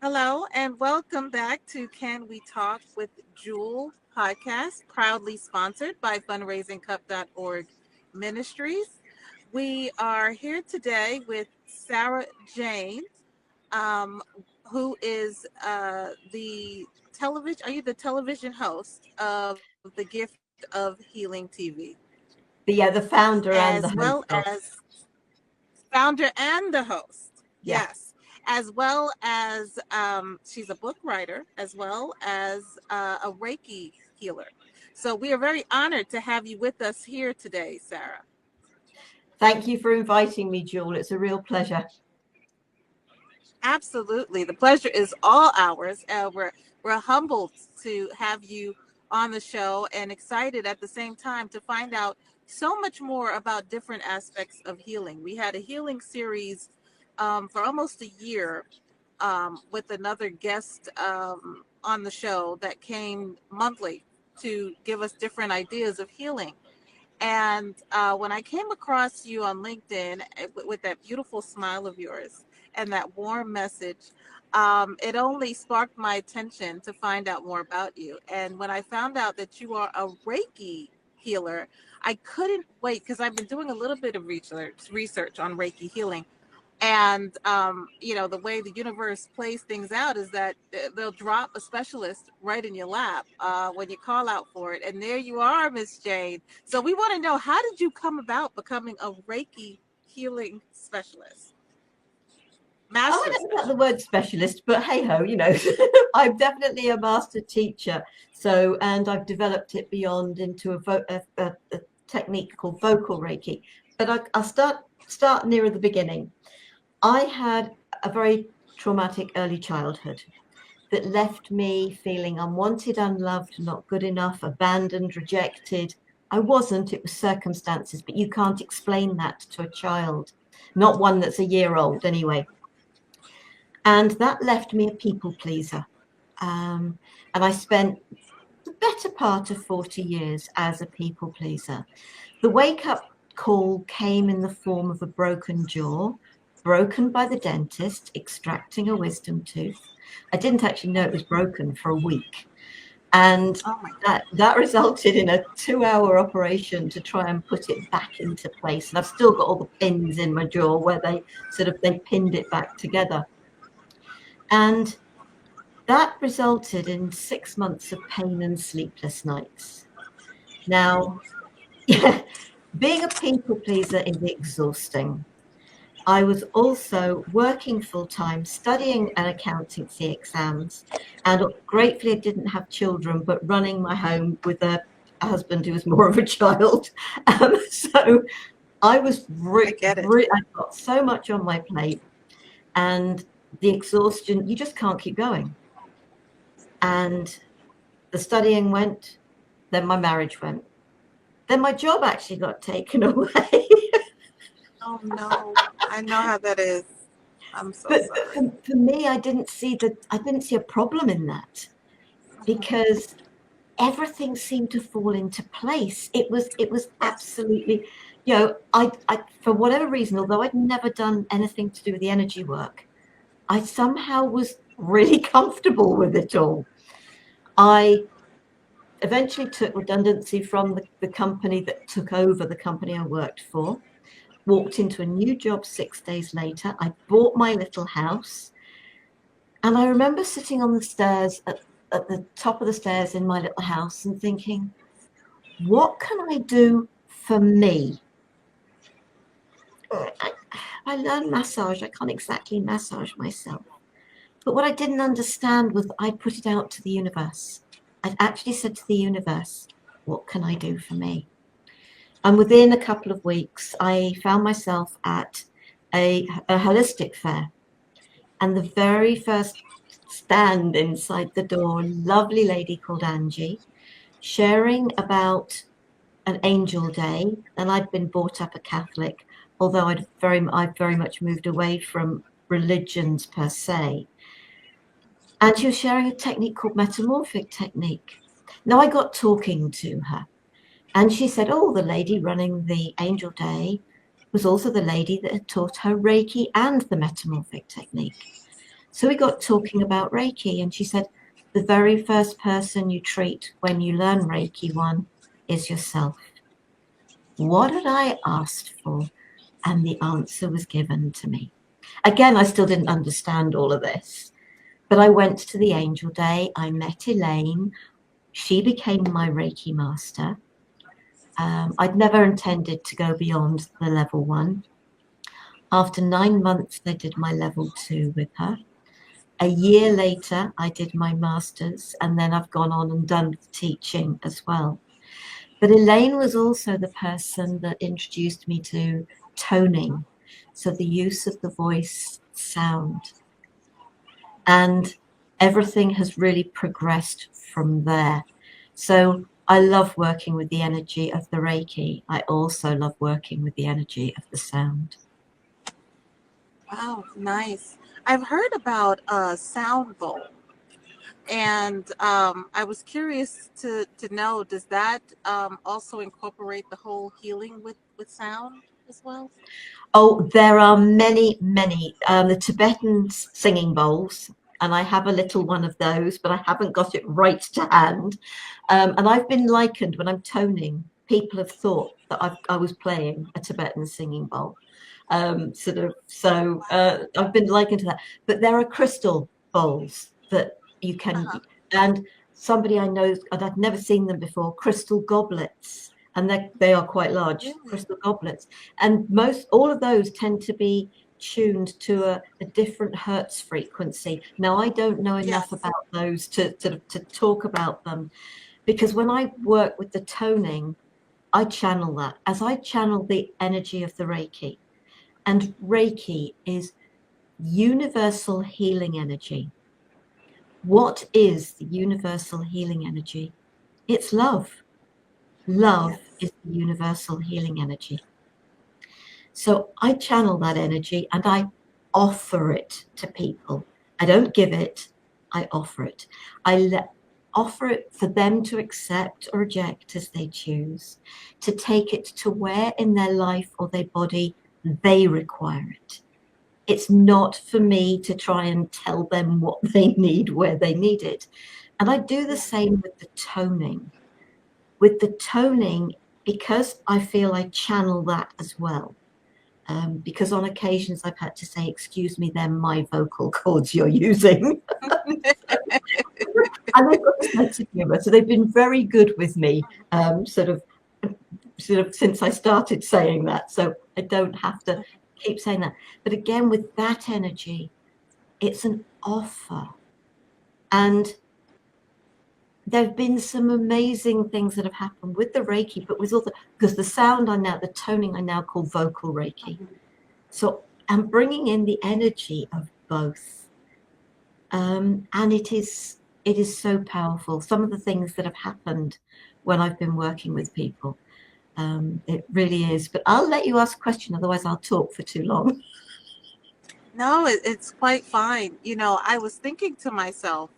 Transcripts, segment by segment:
Hello, and welcome back to Can We Talk with Jewel podcast, proudly sponsored by fundraisingcup.org Ministries. We are here today with Sarah Jane, um, who is the television. Are you the television host of the Gift of Healing TV, The founder as and the well host of. as founder and the host? Yeah. Yes, as well as she's a book writer, as well as a Reiki healer. So we are very honored to have you with us here today, Sarah. Thank you for inviting me, Jewel. It's a real pleasure. Absolutely, the pleasure is all ours. We're humbled to have you on the show and excited at the same time to find out so much more about different aspects of healing. We had a healing series for almost a year with another guest on the show that came monthly to give us different ideas of healing. And when I came across you on LinkedIn with that beautiful smile of yours and that warm message, it only sparked my attention to find out more about you. And when I found out that you are a Reiki healer, I couldn't wait because I've been doing a little bit of research on Reiki healing. And the way the universe plays things out is that they'll drop a specialist right in your lap when you call out for it, and there you are, Miss Jane. So we want to know, how did you come about becoming a Reiki healing specialist, Oh, I master don't know about the specialist? word specialist, but hey ho, I'm definitely a master teacher. So, and I've developed it beyond into a technique called vocal Reiki. But I'll start nearer the beginning. I had a very traumatic early childhood that left me feeling unwanted, unloved, not good enough, abandoned, rejected. I wasn't, it was circumstances, but you can't explain that to a child, not one that's a year old anyway. And that left me a people pleaser. And I spent the better part of 40 years as a people pleaser. The wake up call came in the form of a broken jaw, broken by the dentist, extracting a wisdom tooth. I didn't actually know it was broken for a week. And Oh my that resulted in a 2-hour operation to try and put it back into place. And I've still got all the pins in my jaw where they pinned it back together. And that resulted in 6 months of pain and sleepless nights. Now, yeah, being a people pleaser is exhausting. I was also working full time, studying and accountancy exams, and gratefully I didn't have children, but running my home with a husband who was more of a child. So I was I get it. I got so much on my plate, and the exhaustion, you just can't keep going. And the studying went, then my marriage went, then my job actually got taken away. Oh no, I know how that is. I'm so But sorry. for me, I didn't see a problem in that because everything seemed to fall into place. It was Yes. absolutely, I for whatever reason, although I'd never done anything to do with the energy work, I somehow was really comfortable with it all. I eventually took redundancy from the company that took over the company I worked for, walked into a new job 6 days later. I bought my little house. And I remember sitting on the stairs at the top of the stairs in my little house and thinking, what can I do for me? I, I learned massage. I can't exactly massage myself. But what I didn't understand was I'd put it out to the universe. I'd actually said to the universe, what can I do for me? And within a couple of weeks, I found myself at a holistic fair. And the very first stand inside the door, lovely lady called Angie, sharing about an angel day. And I'd been brought up a Catholic, although I'd very much moved away from religions per se. And she was sharing a technique called metamorphic technique. Now I got talking to her, and she said, oh, the lady running the angel day was also the lady that had taught her Reiki and the metamorphic technique. So we got talking about Reiki, and she said, the very first person you treat when you learn Reiki 1 is yourself. What had I asked for? And the answer was given to me. Again, I still didn't understand all of this, but I went to the Angel Day. I met Elaine. She became my Reiki master. I'd never intended to go beyond the level 1. After 9 months, I did my level 2 with her. A year later, I did my master's, and then I've gone on and done teaching as well. But Elaine was also the person that introduced me to toning, so the use of the voice sound. And everything has really progressed from there. So I love working with the energy of the Reiki. I also love working with the energy of the sound. Wow, nice. I've heard about a sound bowl, and I was curious to know, does that also incorporate the whole healing with sound as well? Oh, there are many, many. The Tibetan singing bowls, and I have a little one of those, but I haven't got it right to hand. And I've been likened when I'm toning. People have thought that I was playing a Tibetan singing bowl. I've been likened to that. But there are crystal bowls that you can, Uh-huh. and somebody I know, and I'd never seen them before, crystal goblets, and they are quite large Really? crystal goblets, and all of those tend to be tuned to a different hertz frequency. Now, I don't know enough Yes. about those to talk about them, because when I work with the toning, I channel that as I channel the energy of the Reiki. And Reiki is universal healing energy. What is the universal healing energy? It's love. Love Yes. is the universal healing energy. So I channel that energy and I offer it to people. I don't give it, I offer it. Offer it for them to accept or reject as they choose, to take it to where in their life or their body they require it. It's not for me to try and tell them what they need, where they need it. And I do the Yeah. same with the toning. With the toning, because I feel I channel that as well. Because on occasions I've had to say, excuse me, they're my vocal cords you're using. And they've got a sense of humor. So they've been very good with me, sort of since I started saying that. So I don't have to keep saying that. But again, with that energy, it's an offer. And there have been some amazing things that have happened with the Reiki, but with all because the sound the toning I now call vocal Reiki. So I'm bringing in the energy of both. And it is so powerful. Some of the things that have happened when I've been working with people, it really is. But I'll let you ask a question, otherwise I'll talk for too long. No, it's quite fine. I was thinking to myself,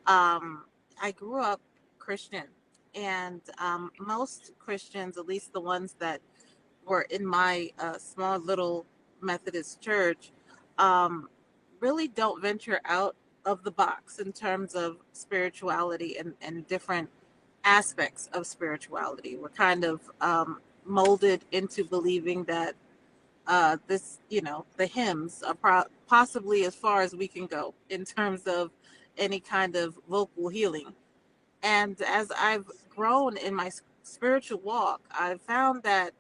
I grew up Christian, and most Christians, at least the ones that were in my small little Methodist church, um, really don't venture out of the box in terms of spirituality and different aspects of spirituality. We're kind of molded into believing that the hymns are possibly as far as we can go in terms of any kind of vocal healing. And as I've grown in my spiritual walk, I've found that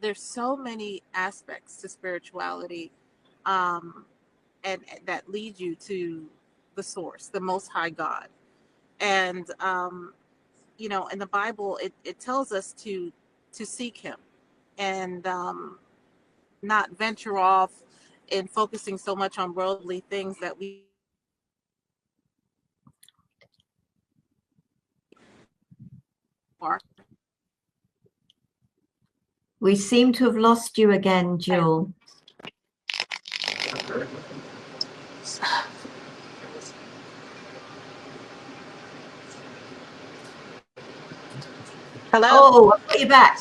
there's so many aspects to spirituality, um, and that lead you to the source, the Most High God. And in the Bible, it tells us to seek Him, and not venture off in focusing so much on worldly things that we are. We seem to have lost you again, Jewel. Hello? Oh, I've got you back.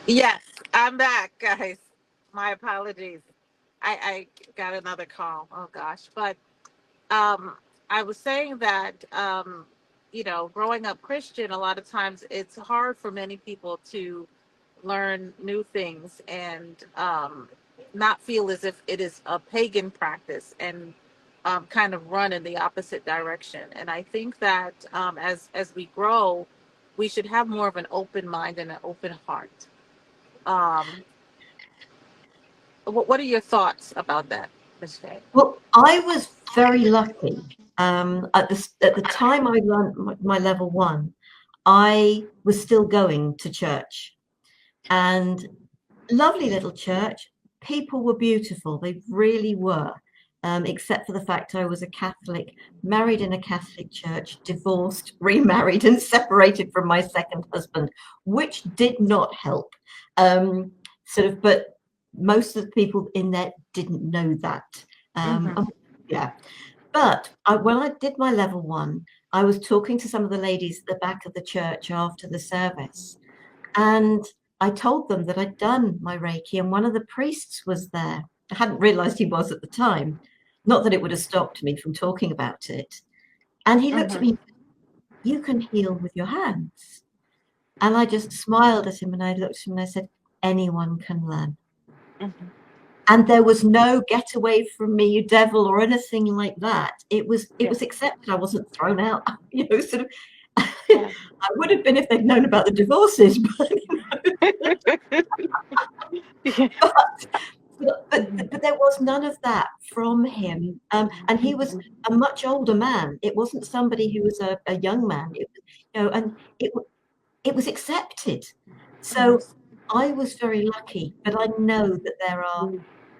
Yes, I'm back, guys. My apologies. I got another call. Oh gosh, but um, I was saying that growing up Christian, a lot of times it's hard for many people to learn new things and not feel as if it is a pagan practice and kind of run in the opposite direction. And I think that as we grow, we should have more of an open mind and an open heart. Um, what are your thoughts about that, Ms. Faye? Well, I was very lucky. At the time I learned my level one, I was still going to church, and lovely little church. People were beautiful. They really were. Except for the fact I was a Catholic, married in a Catholic church, divorced, remarried, and separated from my second husband, which did not help. But most of the people in there didn't know that. Mm-hmm. Yeah. But when I did my level one, I was talking to some of the ladies at the back of the church after the service, and I told them that I'd done my Reiki, and one of the priests was there. I hadn't realized he was at the time. Not that it would have stopped me from talking about it. And he looked at Mm-hmm. me, "You can heal with your hands." And I just smiled at him, and I looked at him and I said, "Anyone can learn." Mm-hmm. And there was no "get away from me, you devil," or anything like that. It Yeah. was accepted. I wasn't thrown out, sort of. Yeah. I would have been if they'd known about the divorces, but Yeah. but there was none of that from him. And he was a much older man. It wasn't somebody who was a young man. It was, and it was accepted. So I was very lucky, but I know that there are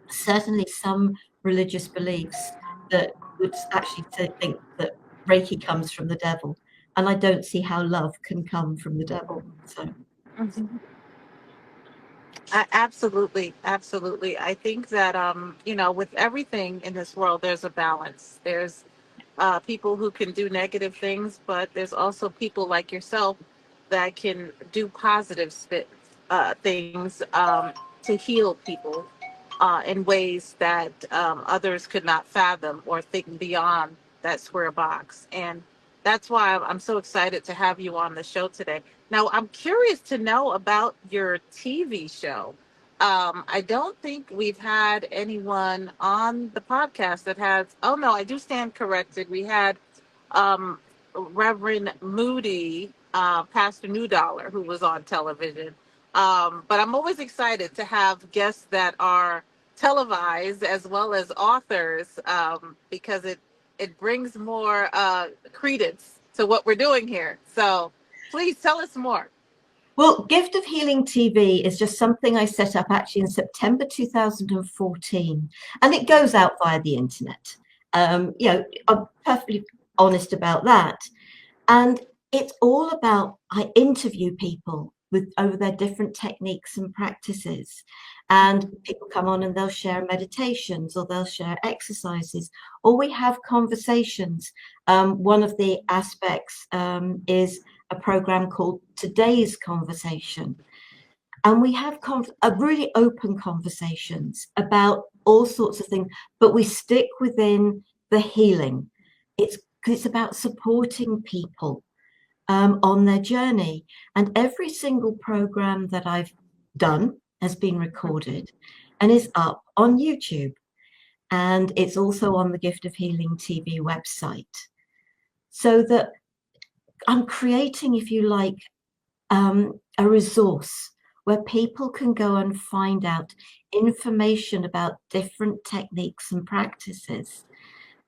certainly some religious beliefs that would actually think that Reiki comes from the devil, and I don't see how love can come from the devil. So Mhm. Absolutely, absolutely. I think that with everything in this world, there's a balance. There's people who can do negative things, but there's also people like yourself that can do positive things to heal people in ways that others could not fathom or think beyond that square box. And that's why I'm so excited to have you on the show today. Now, I'm curious to know about your TV show. I don't think we've had anyone on the podcast that has. Oh no, I do stand corrected. We had um, Reverend Moody, Pastor New Dollar, who was on television. But I'm always excited to have guests that are televised as well as authors because it brings more credence to what we're doing here. So please tell us more. Well, Gift of Healing TV is just something I set up actually in September 2014, and it goes out via the internet. I'm perfectly honest about that. And it's all about, I interview people with over their different techniques and practices. And people come on and they'll share meditations or they'll share exercises, or we have conversations. One of the aspects is a program called Today's Conversation. And we have really open conversations about all sorts of things, but we stick within the healing. It's about supporting people on their journey. And every single program that I've done has been recorded and is up on YouTube. And it's also on the Gift of Healing TV website. So that I'm creating, if you like, a resource where people can go and find out information about different techniques and practices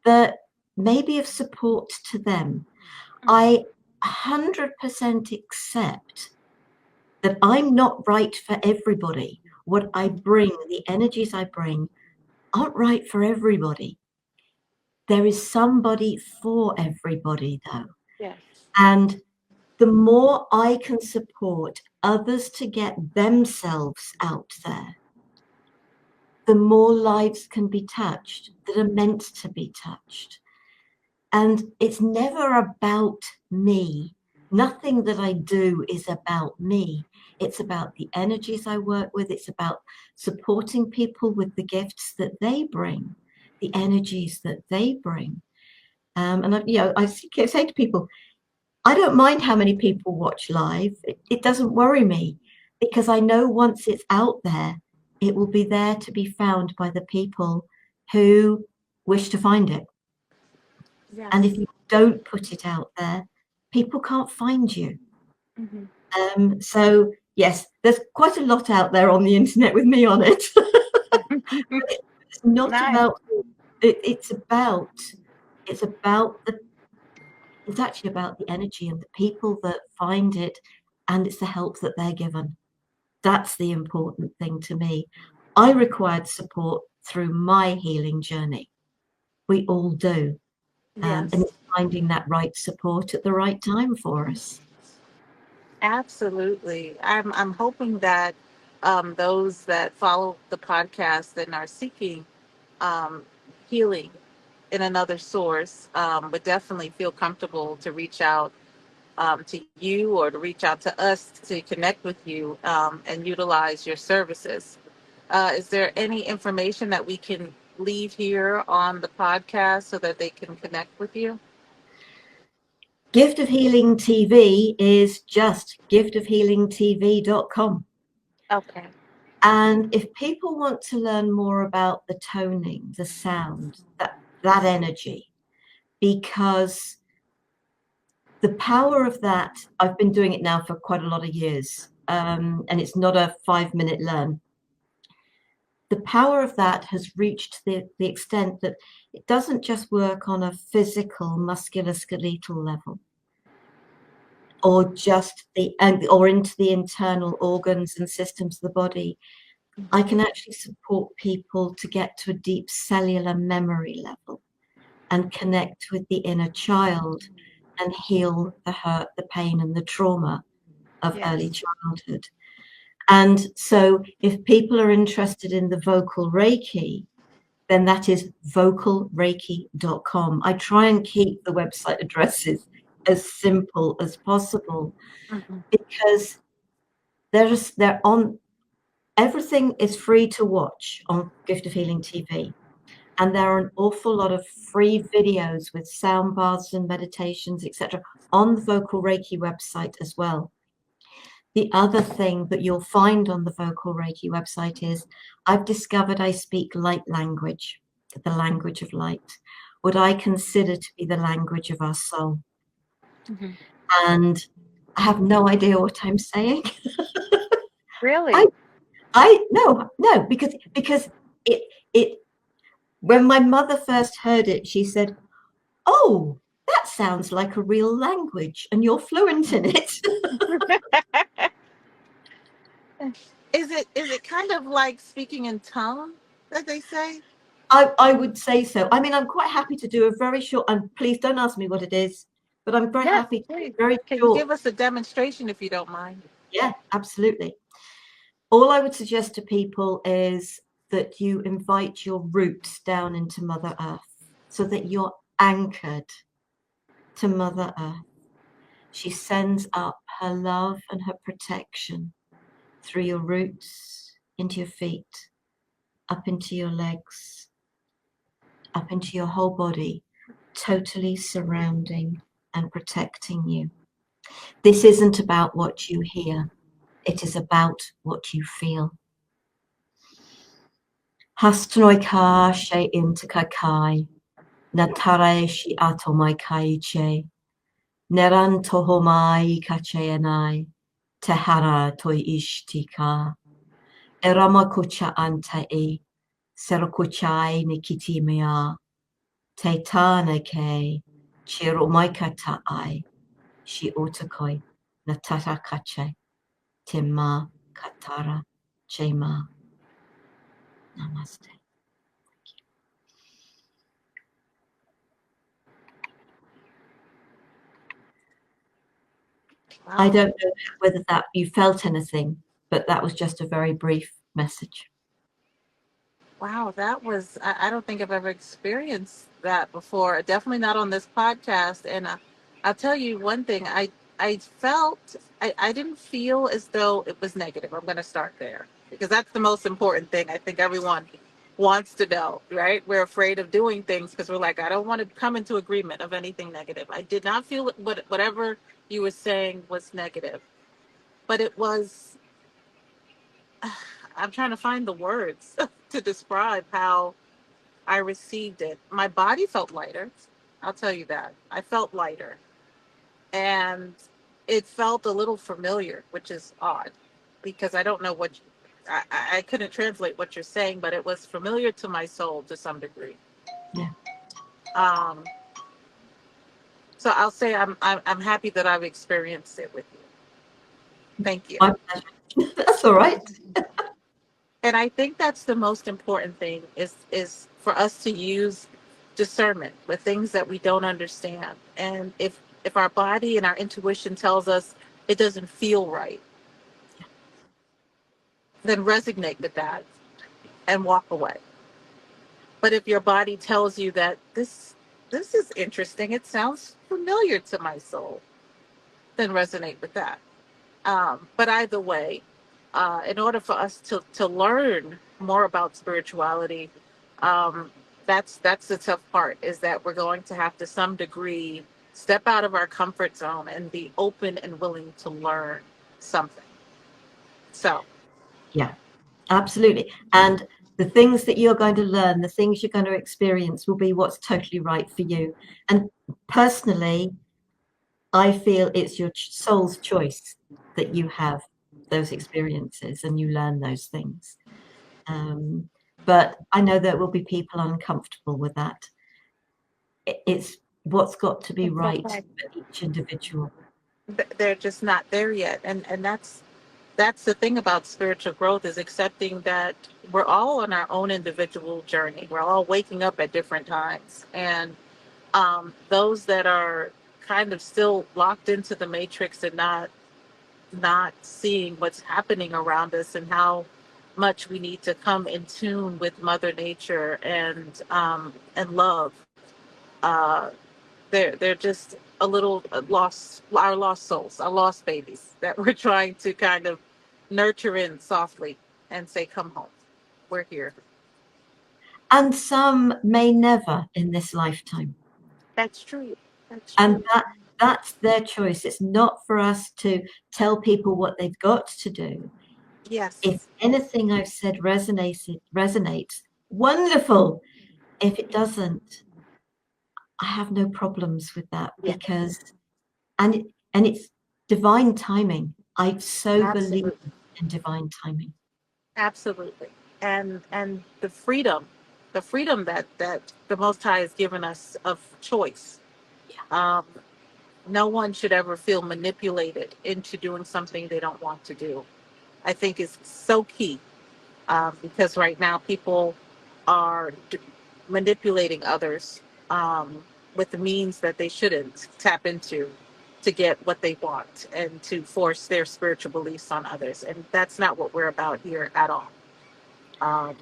that may be of support to them. I 100% accept that I'm not right for everybody. What I bring, the energies I bring, aren't right for everybody. There is somebody for everybody, though. Yes. And the more I can support others to get themselves out there, the more lives can be touched that are meant to be touched. And it's never about me. Nothing that I do is about me. It's about the energies I work with. It's about supporting people with the gifts that they bring, the energies that they bring. And I keep saying to people, I don't mind how many people watch live. It doesn't worry me because I know once it's out there, it will be there to be found by the people who wish to find it. And if Yes. you don't put it out there, people can't find you. Hmm. So yes, there's quite a lot out there on the internet with me on it. It's not Nice. about it, it's about the it's actually about the energy and the people that find it, and it's the help that they're given. That's the important thing to me. I required support through my healing journey. We all do. And Yes. it's finding that right support at the right time for us. Absolutely. I'm hoping that those that follow the podcast and are seeking um, healing in another source would definitely feel comfortable to reach out to you or to reach out to us to connect with you and utilize your services. Is there any information that we can leave here on the podcast so that they can connect with you? Gift of Healing TV is just giftofhealingtv.com. Okay. And if people want to learn more about the toning, the sound, that energy, because the power of that, I've been doing it now for quite a lot of years, and it's not a 5-minute learn. The power of that has reached the extent that it doesn't just work on a physical musculoskeletal level or just or into the internal organs and systems of the body. I can actually support people to get to a deep cellular memory level and connect with the inner child and heal the hurt, the pain, and the trauma of early Yes. childhood. And so, if people are interested in the vocal Reiki, then that is vocalreiki.com. I try and keep the website addresses as simple as possible Hmm. because they're on everything is free to watch on Gift of Healing TV. And there are an awful lot of free videos with sound baths and meditations, etc., on the Vocal Reiki website as well. The other thing that you'll find on the Vocal Reiki website is I've discovered I speak light language, the language of light, what I consider to be the language of our soul. Hmm. And I have no idea what I'm saying. I Really? no, because it when my mother first heard it, she said, "Oh, that sounds like a real language, and you're fluent in it." Is it kind of like speaking in tongue that they say? I would say so. I mean, I'm quite happy to do a very short, and please don't ask me what it is, but I'm very Yes, happy to do please. very Can you short. give us a demonstration if you don't mind? Yeah, absolutely. All I would suggest to people is that you invite your roots down into Mother Earth so that you're anchored to Mother Earth. She sends up her love and her protection through your roots, into your feet, up into your legs, up into your whole body, totally surrounding and protecting you. This isn't about what you hear, it is about what you feel. Hastnoi ka she intika kai, natare shi atomai kai che, neran tohomai ka che anai, tehara toi ishtika, erama kucha anta e, serokuchai nikiti mea, te tāna ke, chiro mai ka taai, shi otakoi, natara kache, te ma katara, che ma. Namaste. I Wow. don't know whether that you felt anything, but that was just a very brief message. Wow, that was, I don't think I've ever experienced that before. Definitely not on this podcast. And I'll tell you one thing, I felt I didn't feel as though it was negative. I'm going to start there because that's the most important thing. I think everyone wants to know, right? We're afraid of doing things because we're like, I don't want to come into agreement of anything negative. I did not feel whatever you were saying was negative, but it was. I'm trying to find the words to describe how I received it. My body felt lighter. I'll tell you that. I felt lighter. And it felt a little familiar, which is odd because I don't know I couldn't translate what you're saying, but it was familiar to my soul to some degree. Yeah. Um, so I'll say I'm happy that I've experienced it with you. Thank you. My pleasure. That's all right. And I think that's the most important thing is for us to use discernment with things that we don't understand. And if our body and our intuition tells us it doesn't feel right, then resonate with that and walk away. But if your body tells you that this is interesting, it sounds familiar to my soul, then resonate with that. But either way, in order for us to learn more about spirituality, um, that's the tough part. Is that we're going to have to some degree step out of our comfort zone and be open and willing to learn something. So Yeah, absolutely. And the things that you're going to learn, the things you're going to experience will be what's totally right for you. And personally, I feel it's your soul's choice that you have those experiences and you learn those things. Um, but I know there will be people uncomfortable with that. It's what's got to be it's right okay. for each individual. They're just not there yet, and that's the thing about spiritual growth is accepting that we're all on our own individual journey. We're all waking up at different times, and those that are kind of still locked into the matrix and not seeing what's happening around us and how much we need to come in tune with Mother Nature and love. Uh, they're just a little lost, our lost souls, our lost babies that we're trying to kind of nurture in softly and say, "Come home, we're here." And some may never in this lifetime. That's true. That's And true. that's their choice. It's not for us to tell people what they've got to do. If Yes. anything I've said resonates, wonderful. If it doesn't, I have no problems with that Yeah. because and it's divine timing. I so believe Absolutely. in divine timing. Absolutely. And the freedom that the Most High has given us of choice. Um, no one should ever feel manipulated into doing something they don't want to do. I think is so key because right now people are manipulating others with the means that they shouldn't tap into to get what they want and to force their spiritual beliefs on others. And that's not what we're about here at all. Um,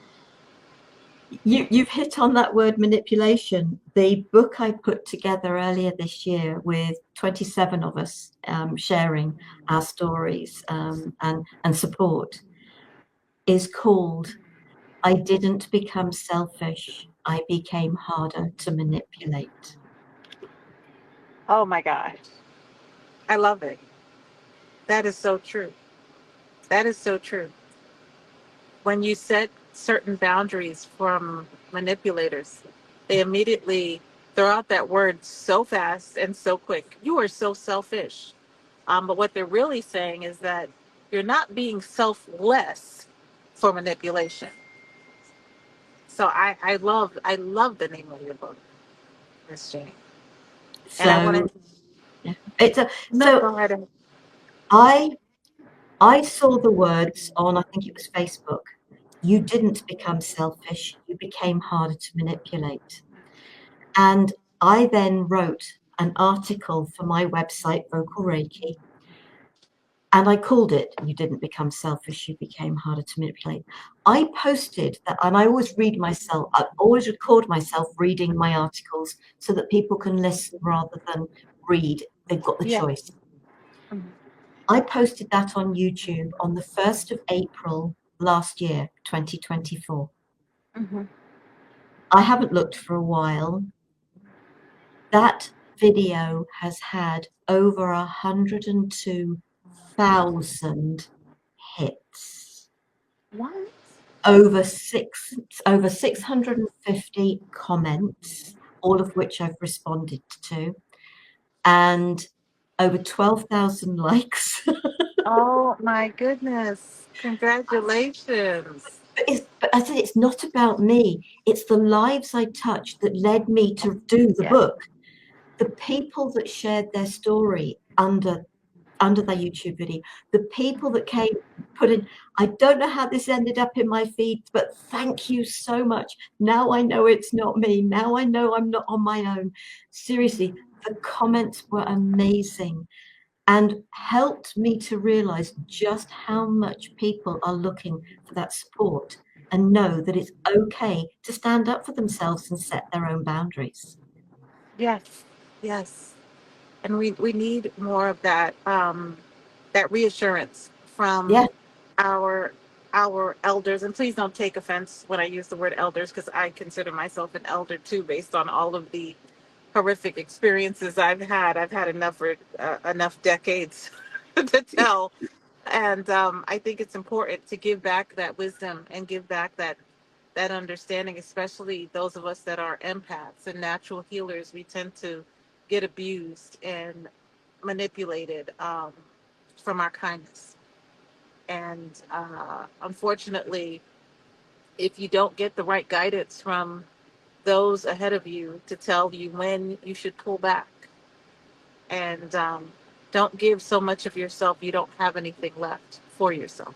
You've hit on that word manipulation. The book I put together earlier this year with 27 of us sharing our stories and support is called I Didn't Become Selfish, I Became Harder to Manipulate. oh my gosh. I love it. That is so true. That is so true. When you set certain boundaries from manipulators, they immediately throw out that word so fast and so quick. You are so selfish. But what they're really saying is that you're not being selfless for manipulation. So I love the name of your book, Miss Jane. And I want So to yeah, it's a no so go ahead and I I saw the words on, I think it was Facebook. You didn't become selfish, you became harder to manipulate. And I then wrote an article for my website, Vocal Reiki, and I called it You Didn't Become Selfish, You Became Harder to Manipulate. I posted that, and I always read myself, I always record myself reading my articles so that people can listen rather than read. They've got the yeah, choice. I posted that on YouTube on the 1st of April last year, 2024. Mm-hmm. I haven't looked for a while. That video has had over 102,000 hits, What? over 650 comments, all of which I've responded to, and over 12,000 likes. Oh my goodness. Congratulations. But I said it's not about me. It's the lives I touched that led me to do the Yeah. book. The people that shared their story under their YouTube video, the people that came, put in, I don't know how this ended up in my feed, but thank you so much. Now I know it's not me. Now I know I'm not on my own. Seriously, the comments were amazing and helped me to realize just how much people are looking for that support and know that it's okay to stand up for themselves and set their own boundaries. Yes. Yes. And we need more of that that reassurance from Yeah, our our elders. And please don't take offense when I use the word elders, because I consider myself an elder too, based on all of the horrific experiences I've had enough decades to tell. And I think it's important to give back that wisdom and give back that understanding, especially those of us that are empaths and natural healers. We tend to get abused and manipulated from our kindness. And unfortunately, if you don't get the right guidance from those ahead of you to tell you when you should pull back and don't give so much of yourself you don't have anything left for yourself.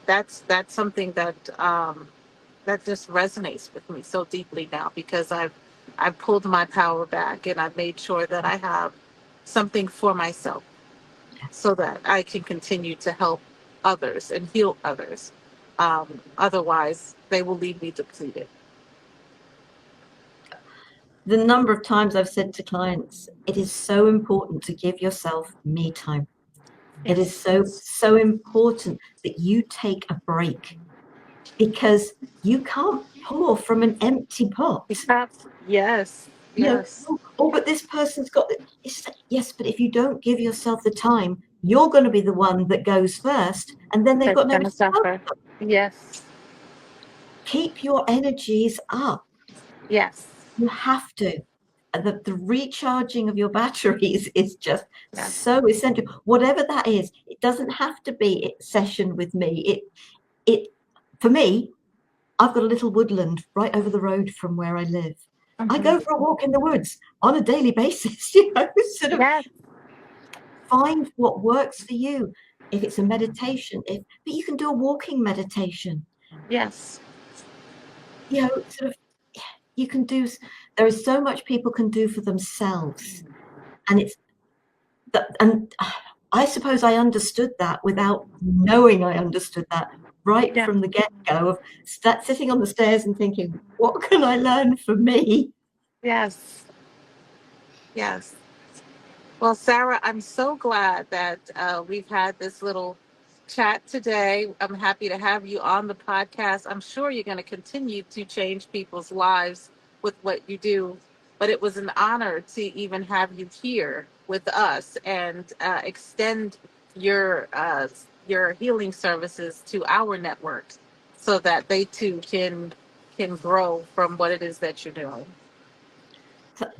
That's something that just resonates with me so deeply now, because I've pulled my power back and I've made sure that I have something for myself so that I can continue to help others and heal others. Otherwise, they will leave me depleted. the number of times I've said to clients, it is so important to give yourself me time. It is Yes. so important that you take a break because you can't pour from an empty pot. Yes. You know, Yes. oh, but this person's got it. Yes, but if you don't give yourself the time, you're going to be the one that goes first, and then they've That's got nobody gonna to help. suffer. Yes. Keep your energies up. Yes. You have to. The recharging of your batteries is just Yes. so essential. Whatever that is, it doesn't have to be a session with me. It for me, I've got a little woodland right over the road from where I live. I Mhm. go for a walk in the woods on a daily basis, you know, sort of Yes. find what works for you. If it's a meditation, but you can do a walking meditation. Yes. You know, sort of you can do. There is so much people can do for themselves, and it's that. And I suppose I understood that without knowing I understood that right Yes. from the get-go of sitting on the stairs and thinking, what can I learn for me? Yes. Yes. Well, Sarah, I'm so glad that we've had this little chat today. I'm happy to have you on the podcast. I'm sure you're going to continue to change people's lives with what you do, but it was an honor to even have you here with us and extend your healing services to our network so that they too can grow from what it is that you're doing.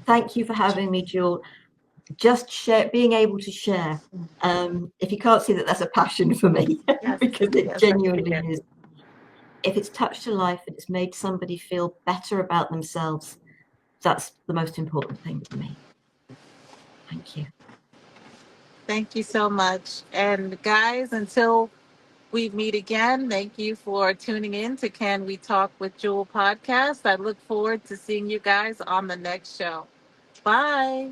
Thank you for having me, Jewel. Just being able to share. If you can't see that, that's a passion for me Yes, because it yes, I see genuinely it. is. If it's touched a life and it's made somebody feel better about themselves, that's the most important thing for me. Thank you. Thank you so much. And guys, until we meet again, thank you for tuning in to Can We Talk with Jewel podcast. I look forward to seeing you guys on the next show. Bye.